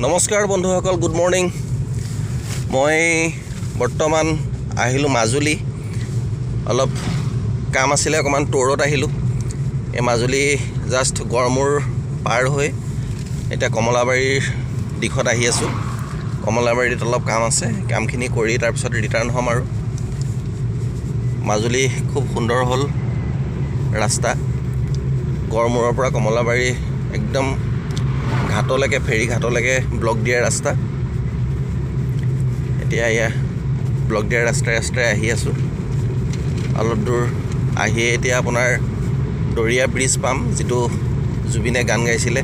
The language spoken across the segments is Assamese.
নমস্কাৰ বন্ধুসকল, গুড মৰ্নিং। মই বৰ্তমান আহিলোঁ মাজুলী। অলপ কাম আছিলে, অকণমান ট্যুৰত আহিলোঁ। এই মাজুলী জাষ্ট গড়মূৰ পাৰ হৈ এতিয়া কমলাবাৰীৰ দিশত আহি আছোঁ। কমলাবাৰীত অলপ কাম আছে, কামখিনি কৰি তাৰপিছত ৰিটাৰ্ণ হ'ম। আৰু মাজুলী খুব সুন্দৰ হ'ল ৰাস্তা। গড়মূৰৰ পৰা কমলাবাৰী একদম ঘাটলৈকে, ফেৰী ঘাটলৈকে ব্লক দিয়া ৰাস্তা। এতিয়া এয়া ব্লক দিয়া ৰাস্তাই আহি আছোঁ। অলপ দূৰ আহিয়ে এতিয়া আপোনাৰ দৰিয়া ব্ৰিজ পাম, যিটো জুবিনে গান গাইছিলে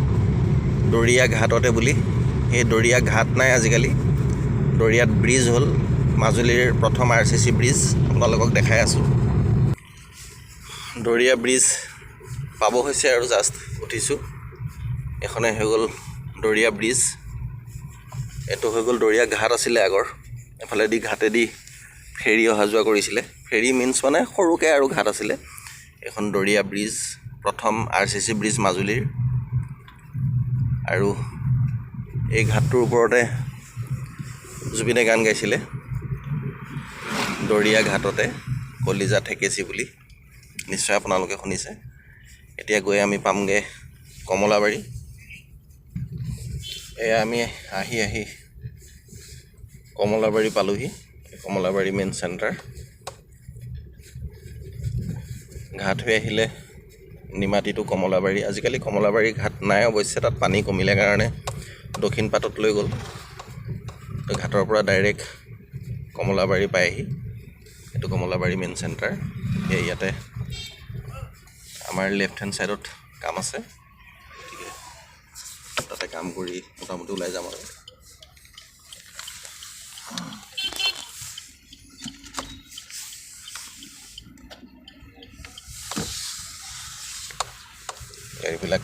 দৰিয়া ঘাটতে বুলি। সেই দৰিয়া ঘাট নাই আজিকালি, দৰিয়াত ব্ৰিজ হ'ল। মাজুলীৰ প্ৰথম RCC ব্ৰিজ আপোনালোকক দেখাই আছোঁ। দৰিয়া ব্ৰিজ পাব হৈছে আৰু জাষ্ট উঠিছোঁ। এখনে হৈ গ'ল দৰিয়া ব্ৰিজ। এইটো হৈ গ'ল দৰিয়া ঘাট আছিলে আগৰ। এফালেদি ঘাটেদি ফেৰী অহা যোৱা কৰিছিলে। ফেৰী মিনছ মানে সৰুকৈ আৰু ঘাট আছিলে। এখন দৰিয়া ব্ৰিজ, প্ৰথম RCC ব্ৰিজ মাজুলীৰ। আৰু এই ঘাটটোৰ ওপৰতে জুবিনে গান গাইছিলে দৰিয়া ঘাটতে কলিজা ঠেকেচি বুলি। নিশ্চয় আপোনালোকে শুনিছে। এতিয়া গৈ আমি পামগৈ কমলাবাৰী। এয়া আমি আহি কমলাবাৰী পালোহি। Kamalabari main centre. ঘাট হৈ আহিলে নিমাতী টু কমলাবাৰী। আজিকালি কমলাবাৰী ঘাট নাই অৱশ্যে, তাত পানী কমিলে কাৰণে দক্ষিণ পাটত লৈ গ'ল। তো ঘাটৰ পৰা ডাইৰেক্ট কমলাবাৰী পায়হি। এইটো কমলাবাৰী মেইন চেণ্টাৰ। ইয়াতে আমাৰ লেফ্ট হেণ্ড ছাইডত কাম আছে, তাতে কাম কৰি মোটামুটি ওলাই যাম। আৰু গাড়ীবিলাক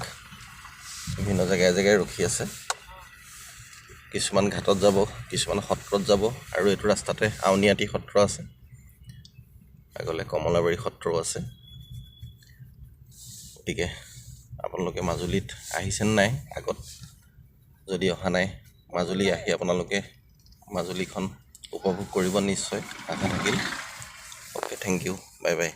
বিভিন্ন জেগাই ৰখি আছে। কিছুমান ঘাটত যাব, কিছুমান সত্ৰত যাব। আৰু এইটো ৰাস্তাতে আউনীআটী সত্ৰ আছে, আগলৈ কমলাবাৰী সত্ৰও আছে। গতিকে আপোনালোকে মাজুলীত আহিছেনে নাই আগত? যদি অহা নাই, মাজুলী আহি আপোনালোকে মাজুলীখন উপভোগ কৰিব নিশ্চয়, আশা থাকিল। Okay, thank you, bye by.